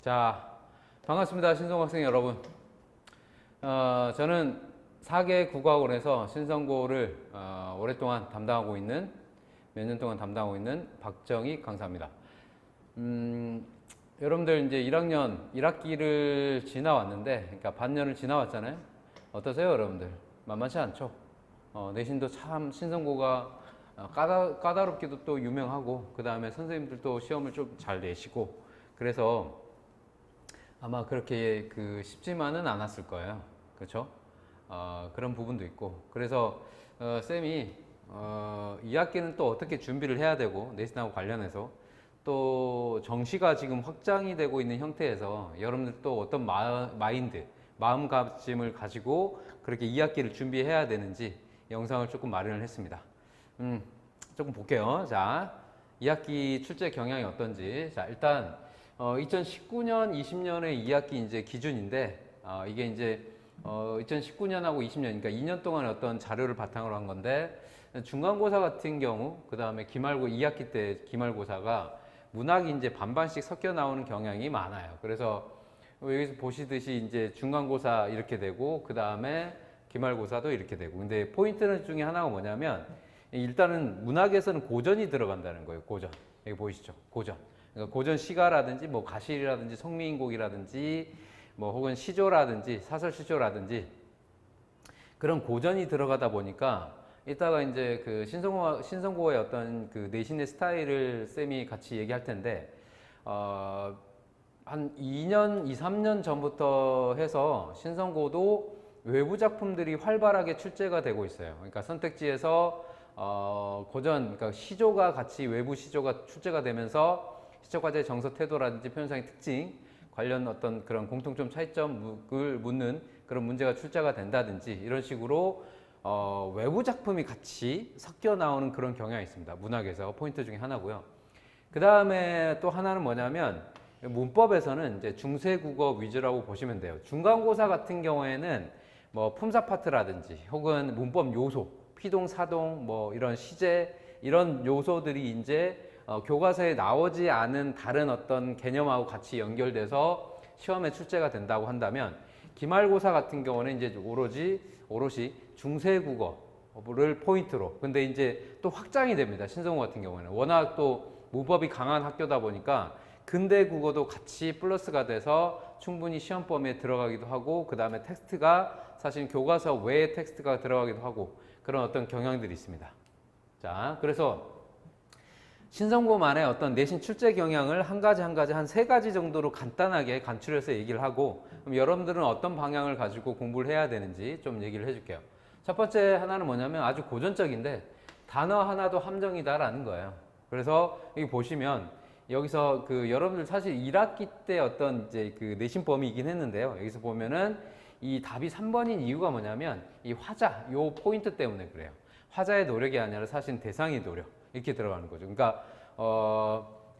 자, 반갑습니다. 신성학생 여러분. 저는 4개 국어학원에서 신성고를 오랫동안 담당하고 있는, 몇 년 동안 담당하고 있는 박정희 강사입니다. 여러분들 이제 1학기를 지나왔는데, 그러니까 반년을 지나왔잖아요. 어떠세요, 여러분들? 만만치 않죠? 내신도 참 신성고가 까다롭기도 또 유명하고, 그 다음에 선생님들도 시험을 좀 잘 내시고, 그래서 아마 그렇게 쉽지만은 않았을 거예요. 그렇죠? 그런 부분도 있고. 그래서 쌤이 2학기는 또 어떻게 준비를 해야 되고, 내신하고 관련해서 또 정시가 지금 확장이 되고 있는 형태에서 여러분들 또 어떤 마음가짐을 가지고 그렇게 2학기를 준비해야 되는지 영상을 조금 마련을 했습니다. 조금 볼게요. 자, 2학기 출제 경향이 어떤지. 자, 일단 2019년, 20년의 2학기 이제 기준인데, 이게 이제 2019년하고 20년, 그러니까 2년 동안 어떤 자료를 바탕으로 한 건데, 중간고사 같은 경우, 그 다음에 2학기 때 기말고사가 문학이 이제 반반씩 섞여 나오는 경향이 많아요. 그래서 여기서 보시듯이 이제 중간고사 이렇게 되고, 그 다음에 기말고사도 이렇게 되고. 근데 포인트는 중에 하나가 뭐냐면, 일단은 문학에서는 고전이 들어간다는 거예요. 고전. 여기 보이시죠? 고전. 그러니까 고전 시가라든지 뭐 가실이라든지 성미인곡이라든지 뭐 혹은 시조라든지 사설 시조라든지 그런 고전이 들어가다 보니까 이따가 이제 그 신성고의 어떤 그 내신의 스타일을 쌤이 같이 얘기할 텐데 한 2년, 2, 3년 전부터 해서 신성고도 외부 작품들이 활발하게 출제가 되고 있어요. 그러니까 선택지에서 고전, 그러니까 시조가 같이 외부 시조가 출제가 되면서 시적과제의 정서 태도라든지 표현상의 특징 관련 어떤 그런 공통점 차이점을 묻는 그런 문제가 출제가 된다든지 이런 식으로 외부 작품이 같이 섞여 나오는 그런 경향이 있습니다. 문학에서 포인트 중에 하나고요. 그 다음에 또 하나는 뭐냐면 문법에서는 이제 중세국어 위주라고 보시면 돼요. 중간고사 같은 경우에는 뭐 품사 파트라든지 혹은 문법 요소, 피동, 사동, 뭐 이런 시제 이런 요소들이 이제 교과서에 나오지 않은 다른 어떤 개념하고 같이 연결돼서 시험에 출제가 된다고 한다면 기말고사 같은 경우는 이제 오롯이 중세국어를 포인트로. 근데 이제 또 확장이 됩니다. 신성고 같은 경우는 워낙 또 문법이 강한 학교다 보니까 근대 국어도 같이 플러스가 돼서 충분히 시험 범위에 들어가기도 하고, 그 다음에 텍스트가 사실 교과서 외의 텍스트가 들어가기도 하고 그런 어떤 경향들이 있습니다. 자, 그래서 신성고만의 어떤 내신 출제 경향을 한 가지 한 3가지 정도로 간단하게 간추려서 얘기를 하고, 그럼 여러분들은 어떤 방향을 가지고 공부를 해야 되는지 좀 얘기를 해줄게요. 첫 번째 하나는 뭐냐면 아주 고전적인데 단어 하나도 함정이다라는 거예요. 그래서 여기 보시면 여기서 여러분들 사실 1학기 때 어떤 이제 내신 범위이긴 했는데요. 여기서 보면은 이 답이 3번인 이유가 뭐냐면 이 화자, 요 포인트 때문에 그래요. 화자의 노력이 아니라 사실 대상의 노력. 이렇게 들어가는 거죠. 그러니까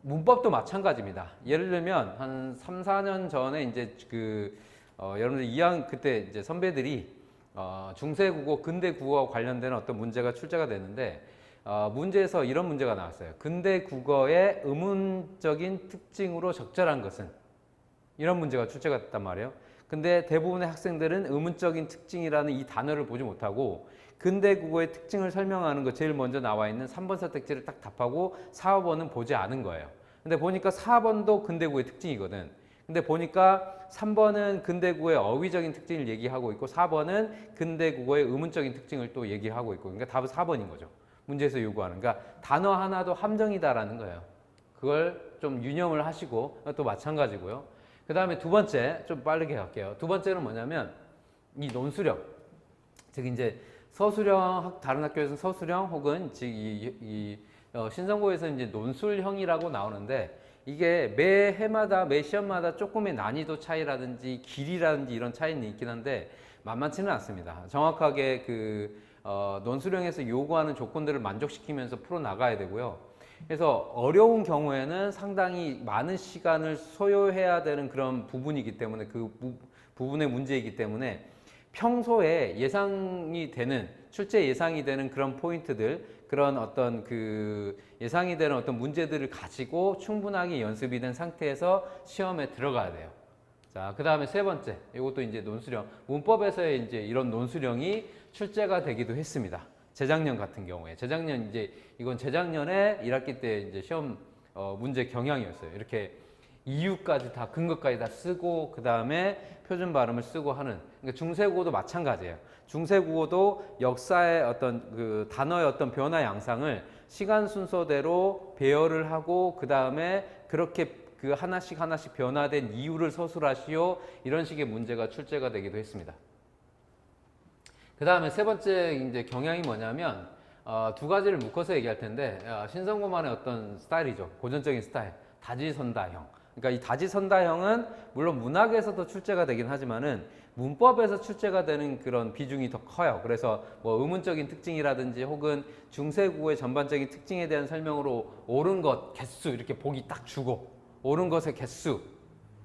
문법도 마찬가지입니다. 예를 들면 한 3, 4년 전에 이제 여러분들 2학 그때 이제 선배들이 중세국어, 근대국어와 관련된 어떤 문제가 출제가 됐는데 문제에서 이런 문제가 나왔어요. 근대국어의 의문적인 특징으로 적절한 것은, 이런 문제가 출제가 됐단 말이에요. 근데 대부분의 학생들은 의문적인 특징이라는 이 단어를 보지 못하고 근대국어의 특징을 설명하는 거 제일 먼저 나와 있는 3번 선택지를 딱 답하고 4, 5번은 보지 않은 거예요. 근데 보니까 4번도 근대국어의 특징이거든. 근데 보니까 3번은 근대국어의 어휘적인 특징을 얘기하고 있고 4번은 근대국어의 의문적인 특징을 또 얘기하고 있고, 그러니까 답은 4번인 거죠. 문제에서 요구하는. 그러니까 단어 하나도 함정이다라는 거예요. 그걸 좀 유념을 하시고, 또 마찬가지고요. 그 다음에 두 번째, 좀 빠르게 갈게요. 두 번째는 뭐냐면 이 논수령. 즉 이제 서술형, 다른 학교에서는 서술형 혹은 즉 신성고에서 이제 논술형이라고 나오는데, 이게 매 해마다 매 시험마다 조금의 난이도 차이라든지 길이라든지 이런 차이는 있긴 한데 만만치는 않습니다. 정확하게 논술형에서 요구하는 조건들을 만족시키면서 풀어 나가야 되고요. 그래서 어려운 경우에는 상당히 많은 시간을 소요해야 되는 그런 부분이기 때문에, 그 부분의 문제이기 때문에 평소에 예상이 되는, 출제 예상이 되는 그런 포인트들, 그런 어떤 그 예상이 되는 어떤 문제들을 가지고 충분하게 연습이 된 상태에서 시험에 들어가야 돼요. 자, 그 다음에 세 번째, 이것도 이제 논수령. 문법에서의 이제 이런 논수령이 출제가 되기도 했습니다. 재작년 같은 경우에. 이건 재작년에 1학기 때 이제 시험 문제 경향이었어요. 이렇게 이유까지 다, 근거까지 다 쓰고, 그 다음에 표준 발음을 쓰고 하는. 그러니까 중세국어도 마찬가지예요. 중세국어도 역사의 어떤 그 단어의 어떤 변화 양상을 시간 순서대로 배열을 하고, 그 다음에 그렇게 그 하나씩 변화된 이유를 서술하시오. 이런 식의 문제가 출제가 되기도 했습니다. 그 다음에 세 번째 이제 경향이 뭐냐면, 두 가지를 묶어서 얘기할 텐데, 신성고만의 어떤 스타일이죠. 고전적인 스타일. 다지선다형. 그러니까 이 다지선다형은 물론 문학에서도 출제가 되긴 하지만은 문법에서 출제가 되는 그런 비중이 더 커요. 그래서 뭐 의문적인 특징이라든지 혹은 중세국어의 전반적인 특징에 대한 설명으로 옳은 것, 개수 이렇게 보기 딱 주고, 옳은 것의 개수.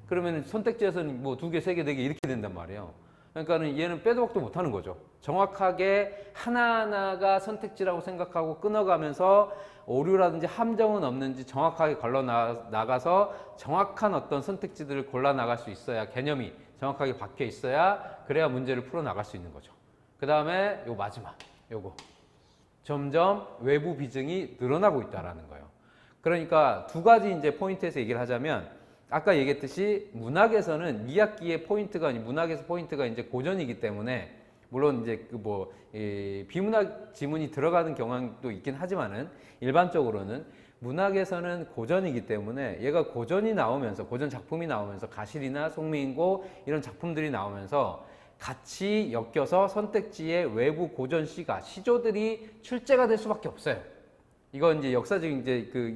그러면 선택지에서는 뭐 2개, 3개, 4개 이렇게 된단 말이에요. 그러니까는 얘는 빼도 박도 못하는 거죠. 정확하게 하나하나가 선택지라고 생각하고 끊어가면서 오류라든지 함정은 없는지 정확하게 걸러 나가서 정확한 어떤 선택지들을 골라 나갈 수 있어야, 개념이 정확하게 박혀 있어야, 그래야 문제를 풀어 나갈 수 있는 거죠. 그 다음에 요 마지막, 요거. 점점 외부 비중이 늘어나고 있다라는 거예요. 그러니까 두 가지 이제 포인트에서 얘기를 하자면, 아까 얘기했듯이 문학에서는 2학기의 포인트가, 문학에서 포인트가 이제 고전이기 때문에, 물론 이제 비문학 지문이 들어가는 경향도 있긴 하지만은, 일반적으로는 문학에서는 고전이기 때문에 얘가 고전이 나오면서, 고전 작품이 나오면서, 가실이나 송미인고 이런 작품들이 나오면서 같이 엮여서 선택지에 외부 고전 시가, 시조들이 출제가 될 수밖에 없어요. 이건 이제 역사적인 이제 그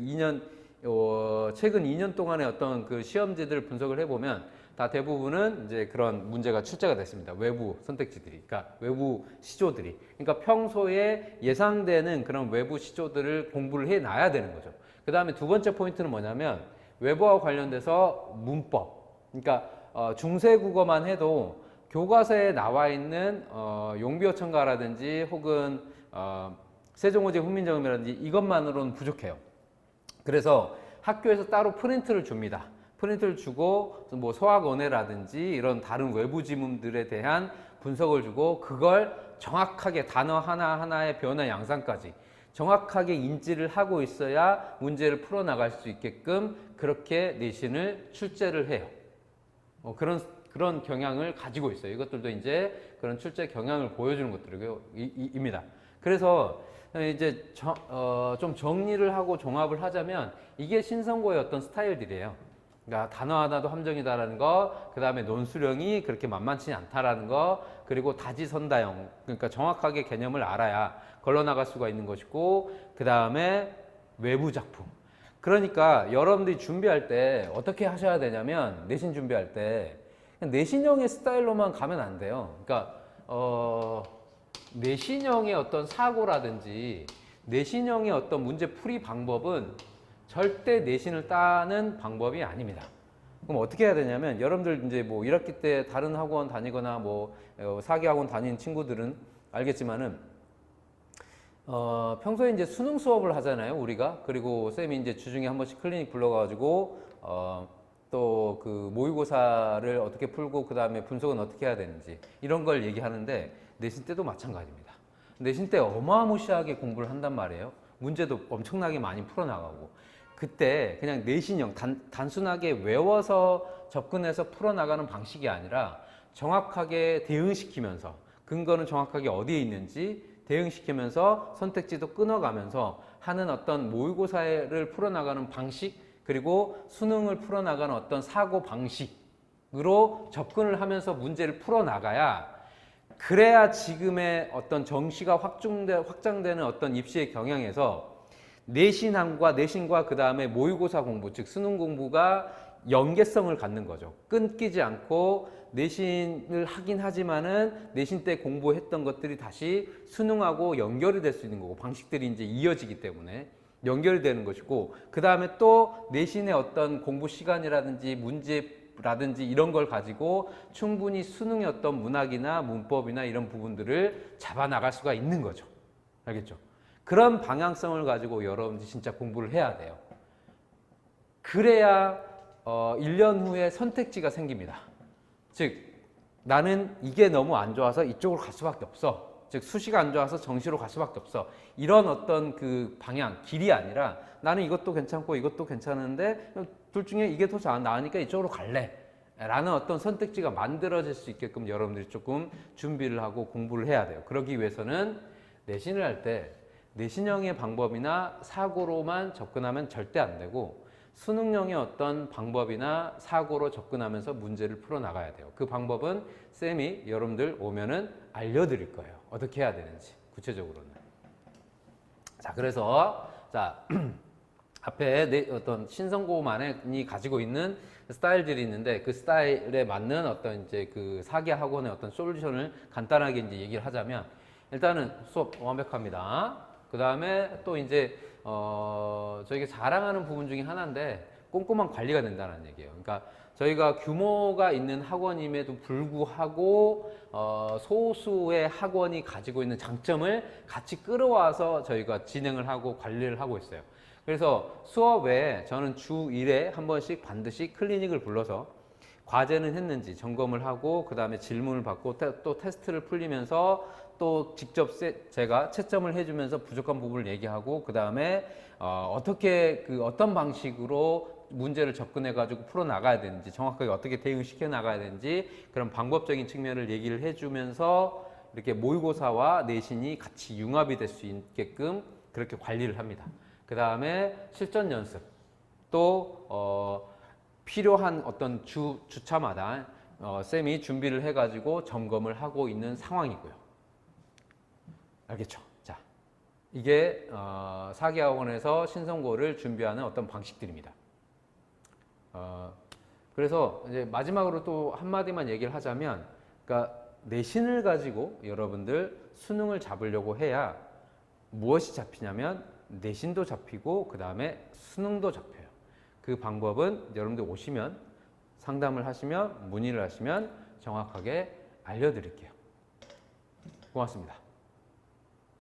최근 2년 동안의 어떤 그 시험지들 분석을 해보면 다 대부분은 이제 그런 문제가 출제가 됐습니다. 외부 선택지들이, 그러니까 외부 시조들이. 그러니까 평소에 예상되는 그런 외부 시조들을 공부를 해놔야 되는 거죠. 그 다음에 두 번째 포인트는 뭐냐면, 외부와 관련돼서 문법. 그러니까 중세국어만 해도 교과서에 나와 있는 용비어천가라든지 혹은 세종호재 훈민정음이라든지 이것만으로는 부족해요. 그래서 학교에서 따로 프린트를 줍니다. 프린트를 주고 뭐 소학원회라든지 이런 다른 외부 지문들에 대한 분석을 주고, 그걸 정확하게 단어 하나하나의 변화 양상까지 정확하게 인지를 하고 있어야 문제를 풀어나갈 수 있게끔 그렇게 내신을 출제를 해요. 그런 경향을 가지고 있어요. 이것들도 이제 그런 출제 경향을 보여주는 것들입니다. 그래서 이제 좀 정리를 하고 종합을 하자면, 이게 신성고의 어떤 스타일들이에요. 그러니까 단어 하나도 함정이다라는 거, 그 다음에 논수령이 그렇게 만만치 않다라는 거, 그리고 다지선다형, 그러니까 정확하게 개념을 알아야 걸러나갈 수가 있는 것이고, 그 다음에 외부 작품. 그러니까 여러분들이 준비할 때 어떻게 하셔야 되냐면, 내신 준비할 때 그냥 내신형의 스타일로만 가면 안 돼요. 그러니까 내신형의 어떤 사고라든지 내신형의 어떤 문제 풀이 방법은 절대 내신을 따는 방법이 아닙니다. 그럼 어떻게 해야 되냐면, 여러분들 이제 뭐 1학기 때 다른 학원 다니거나 뭐 4기 학원 다니는 친구들은 알겠지만은, 평소에 이제 수능 수업을 하잖아요, 우리가. 그리고 쌤이 이제 주중에 한 번씩 클리닉 불러가지고 또 그 모의고사를 어떻게 풀고 그 다음에 분석은 어떻게 해야 되는지 이런 걸 얘기하는데, 내신 때도 마찬가지입니다. 내신 때 어마무시하게 공부를 한단 말이에요. 문제도 엄청나게 많이 풀어나가고, 그때 그냥 내신형 단순하게 외워서 접근해서 풀어나가는 방식이 아니라 정확하게 대응시키면서, 근거는 정확하게 어디에 있는지 대응시키면서 선택지도 끊어가면서 하는 어떤 모의고사를 풀어나가는 방식, 그리고 수능을 풀어나가는 어떤 사고 방식으로 접근을 하면서 문제를 풀어나가야, 그래야 지금의 어떤 정시가 확장되는 어떤 입시의 경향에서 내신과 그 다음에 모의고사 공부, 즉 수능 공부가 연계성을 갖는 거죠. 끊기지 않고 내신을 하긴 하지만은 내신 때 공부했던 것들이 다시 수능하고 연결이 될 수 있는 거고, 방식들이 이제 이어지기 때문에 연결이 되는 것이고, 그 다음에 또 내신의 어떤 공부 시간이라든지 문제라든지 이런 걸 가지고 충분히 수능의 어떤 문학이나 문법이나 이런 부분들을 잡아 나갈 수가 있는 거죠. 알겠죠? 그런 방향성을 가지고 여러분들이 진짜 공부를 해야 돼요. 그래야 1년 후에 선택지가 생깁니다. 즉 나는 이게 너무 안 좋아서 이쪽으로 갈 수밖에 없어. 즉 수시가 안 좋아서 정시로 갈 수밖에 없어. 이런 어떤 그 방향, 길이 아니라 나는 이것도 괜찮고 이것도 괜찮은데 둘 중에 이게 더 나으니까 이쪽으로 갈래. 라는 어떤 선택지가 만들어질 수 있게끔 여러분들이 조금 준비를 하고 공부를 해야 돼요. 그러기 위해서는 내신을 할 때 내신형의 방법이나 사고로만 접근하면 절대 안 되고 수능형의 어떤 방법이나 사고로 접근하면서 문제를 풀어나가야 돼요. 그 방법은 쌤이 여러분들 오면은 알려드릴 거예요. 어떻게 해야 되는지 구체적으로는. 자, 그래서 자 앞에 어떤 신성고만이 가지고 있는 스타일들이 있는데 그 스타일에 맞는 어떤 이제 그 사기 학원의 어떤 솔루션을 간단하게 이제 얘기를 하자면 일단은 수업 완벽합니다. 그 다음에 또 이제 저희가 자랑하는 부분 중에 하나인데 꼼꼼한 관리가 된다는 얘기예요. 그러니까 저희가 규모가 있는 학원임에도 불구하고 소수의 학원이 가지고 있는 장점을 같이 끌어와서 저희가 진행을 하고 관리를 하고 있어요. 그래서 수업 외에 저는 주 1회 한 번씩 반드시 클리닉을 불러서 과제는 했는지 점검을 하고 그 다음에 질문을 받고 또 테스트를 풀리면서 또 직접 제가 채점을 해주면서 부족한 부분을 얘기하고 그 다음에 어떻게 어떤 방식으로 문제를 접근해 가지고 풀어 나가야 되는지 정확하게 어떻게 대응시켜 나가야 되는지 그런 방법적인 측면을 얘기를 해주면서 이렇게 모의고사와 내신이 같이 융합이 될 수 있게끔 그렇게 관리를 합니다. 그 다음에 실전 연습 또 필요한 어떤 주차마다 쌤이 준비를 해가지고 점검을 하고 있는 상황이고요. 알겠죠? 자, 이게 사기학원에서 신성고를 준비하는 어떤 방식들입니다. 그래서 이제 마지막으로 또 한마디만 얘기를 하자면, 그러니까 내신을 가지고 여러분들 수능을 잡으려고 해야 무엇이 잡히냐면 내신도 잡히고 그 다음에 수능도 잡혀요. 그 방법은 여러분들 오시면 상담을 하시면 문의를 하시면 정확하게 알려드릴게요. 고맙습니다.